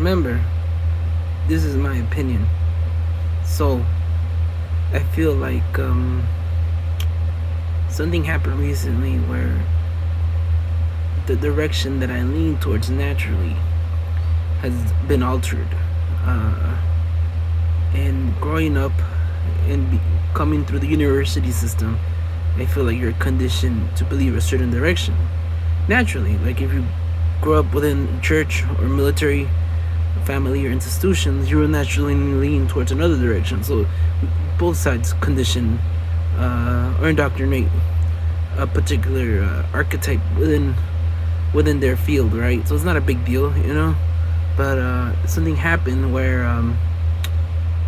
remember, this is my opinion. So I feel like something happened recently where the direction that I lean towards naturally has been altered. And growing up and coming through the university system, I feel like you're conditioned to believe a certain direction. Naturally, like if you grow up within church or military family or institutions, you will naturally lean towards another direction. So both sides condition or indoctrinate a particular archetype within their field, right? So it's not a big deal, you know. But something happened where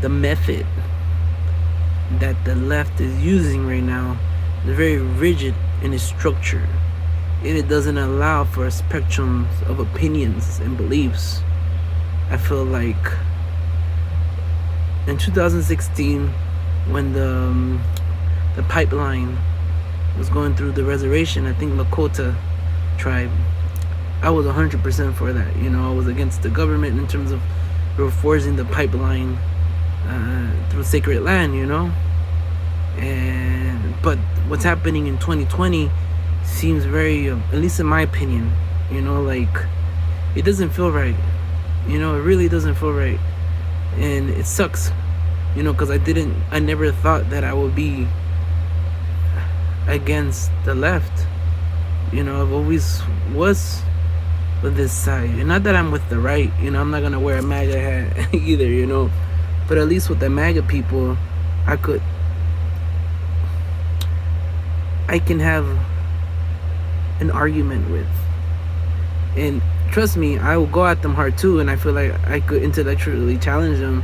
the method that the left is using right now is very rigid in its structure, and it doesn't allow for a spectrum of opinions and beliefs. I feel like in 2016, when the pipeline was going through the reservation, I think Lakota tribe, I was 100% for that. You know, I was against the government in terms of forcing the pipeline through sacred land, you know. But what's happening in 2020 seems very, at least in my opinion, you know, like it doesn't feel right. You know, it really doesn't feel right, and it sucks. You know, because I never thought that I would be against the left. You know, I've always was with this side, and not that I'm with the right. You know, I'm not gonna wear a MAGA hat either. You know, but at least with the MAGA people, I can have an argument with, and trust me, I will go at them hard too, and I feel like I could intellectually challenge them,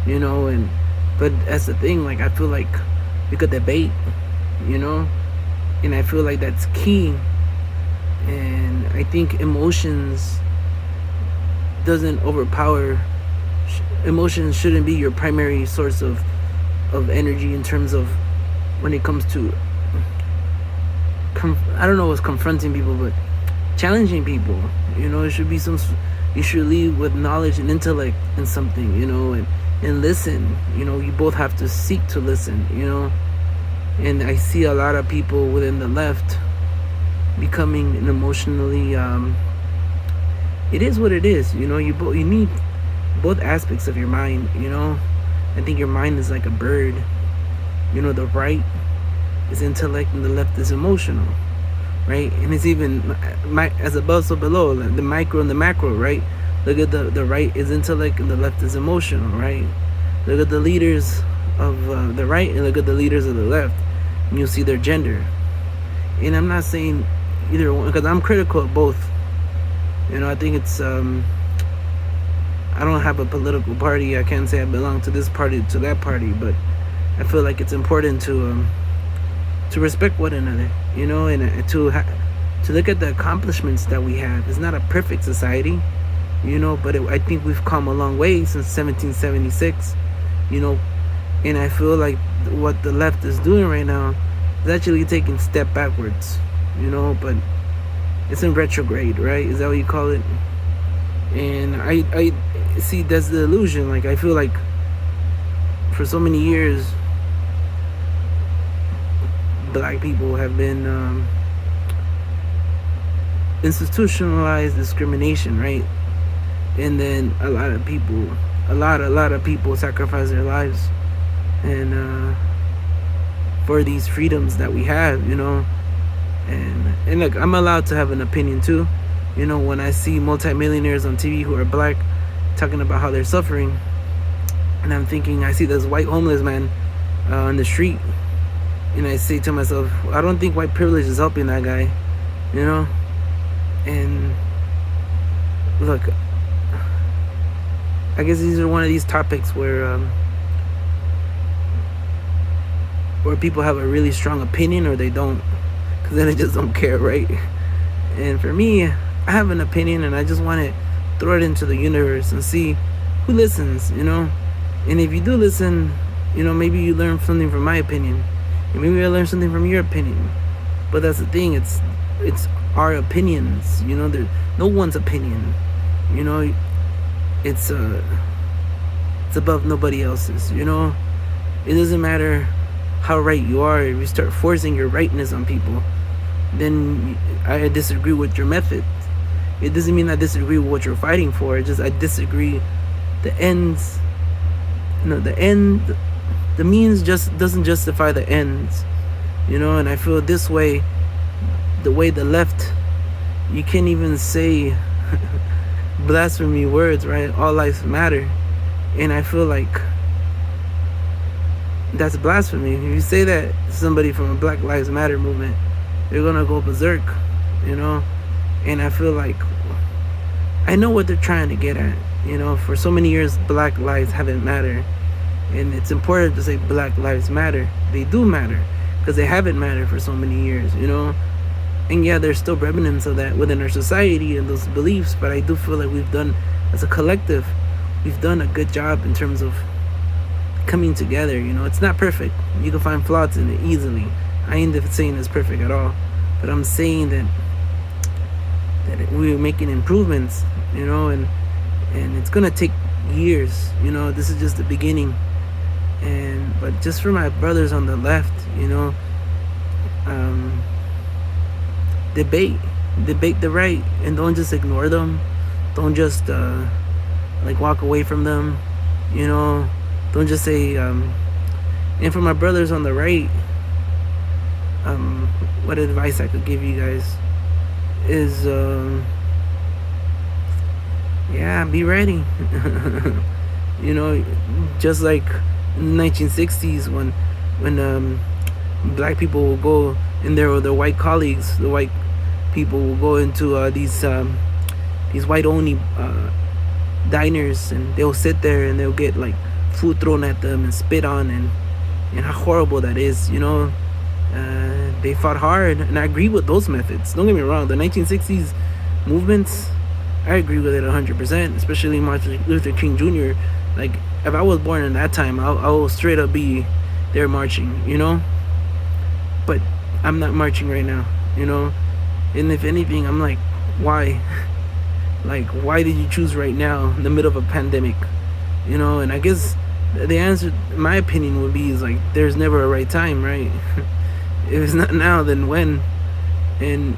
you know. And but that's the thing, like I feel like we could debate, you know, and I feel like that's key. And I think emotions doesn't overpower. Emotions shouldn't be your primary source of energy in terms of when it comes to I don't know what's confronting people, but challenging people. You know, it should be you should lead with knowledge and intellect in something, you know, and listen. You know, you both have to seek to listen, you know. And I see a lot of people within the left becoming an emotionally it is what it is, you know. You need both aspects of your mind, you know. I think your mind is like a bird, you know. The right is intellect and the left is emotional, right? And it's even as above so below, like the micro and the macro, right? Look at the right is intellect and the left is emotional, right? Look at the leaders of the right and look at the leaders of the left, and you'll see their gender. And I'm not saying either one, because I'm critical of both. You know, I think it's I don't have a political party. I can't say I belong to this party, to that party, but I feel like it's important to respect one another, you know, and to look at the accomplishments that we have. It's not a perfect society, you know, but I think we've come a long way since 1776, you know. And I feel like what the left is doing right now is actually taking a step backwards, you know, but it's in retrograde, right? Is that what you call it? And I see that's the illusion. Like I feel like for so many years black people have been institutionalized discrimination, right? And then a lot of people sacrifice their lives and for these freedoms that we have, you know. And look, I'm allowed to have an opinion too, you know. When I see multimillionaires on TV who are black talking about how they're suffering, and I'm thinking, I see this white homeless man on the street, and I say to myself, I don't think white privilege is helping that guy, you know. And look, I guess these are one of these topics where people have a really strong opinion or they don't, because then they just don't care, right? And for me, I have an opinion and I just want to throw it into the universe and see who listens, you know. And if you do listen, you know, maybe you learn something from my opinion, and maybe I learn something from your opinion. But that's the thing, it's our opinions, you know. There's no one's opinion, you know. it's it's above nobody else's, you know. It doesn't matter how right you are. If you start forcing your rightness on people, then I disagree with your method. It doesn't mean I disagree with what you're fighting for. It's just I disagree the ends. The means just doesn't justify the ends, you know. And I feel this way, the way the left, you can't even say blasphemy words, right? All lives matter. And I feel like that's blasphemy. If you say that to somebody from a Black Lives Matter movement, they're gonna go berserk, you know. And I feel like I know what they're trying to get at, you know. For so many years, Black lives haven't mattered, and it's important to say Black lives matter. They do matter because they haven't mattered for so many years, you know. And yeah, there's still remnants of that within our society and those beliefs, but I do feel like we've done, as a collective, we've done a good job in terms of coming together, you know. It's not perfect. You can find flaws in it easily. I ain't saying it's perfect at all, but I'm saying that we're making improvements, you know, and it's gonna take years, you know. This is just the beginning. But just for my brothers on the left, you know, debate the right, and don't just ignore them. Don't just like walk away from them, you know. Don't just say and for my brothers on the right, what advice I could give you guys is yeah, be ready. You know, just like in the 1960s when black people will go in there with their white colleagues, the white people will go into these white only diners, and they'll sit there and they'll get like food thrown at them and spit on, and how horrible that is, you know. They fought hard, and I agree with those methods. Don't get me wrong, the 1960s movements, I agree with it 100%, especially Martin Luther King Jr. Like, if I was born in that time, I will straight up be there marching, you know. But I'm not marching right now, you know. And if anything, I'm like, why? Like, why did you choose right now in the middle of a pandemic, you know? And I guess the answer, in my opinion, would be is like, there's never a right time, right? If it's not now, then when? And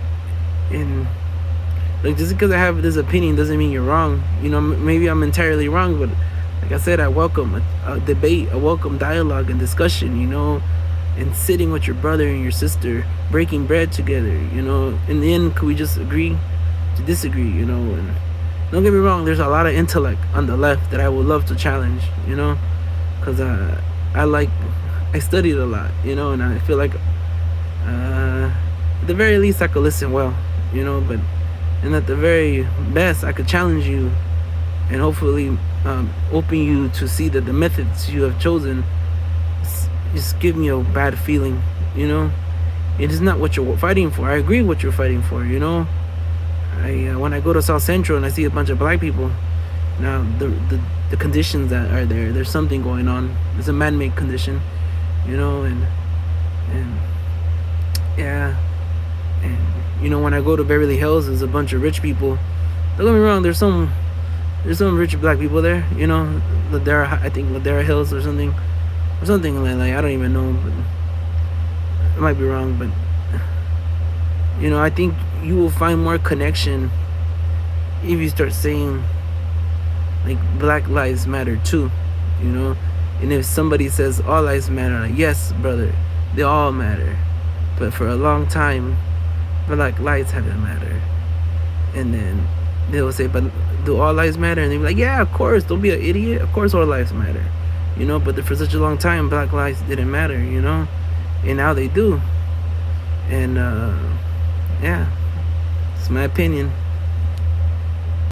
like, just because I have this opinion doesn't mean you're wrong, you know. Maybe I'm entirely wrong, but like I said, I welcome a debate, I welcome dialogue and discussion, you know, and sitting with your brother and your sister, breaking bread together, you know. In the end, could we just agree to disagree, you know? And don't get me wrong, there's a lot of intellect on the left that I would love to challenge, you know, because I studied a lot, you know, and I feel like at the very least I could listen well, you know. But and at the very best I could challenge you and hopefully open you to see that the methods you have chosen just give me a bad feeling, you know. It is not what you're fighting for. I agree with what you're fighting for, you know. When I go to South Central and I see a bunch of black people, now the conditions that are there, there's something going on. It's a man-made condition, you know. And yeah, and you know, when I go to Beverly Hills, there's a bunch of rich people. Don't get me wrong, there's some rich black people there, you know. I think Ladera Hills or something like I don't even know, but I might be wrong. But you know, I think you will find more connection if you start saying like Black Lives Matter too, you know. And if somebody says all lives matter, like, yes, brother, they all matter, but for a long time Black lives haven't mattered. And then they will say, but do all lives matter? And they'll be like, yeah, of course, don't be an idiot, of course all lives matter, you know. But for such a long time Black lives didn't matter, you know, and now they do. And yeah, it's my opinion.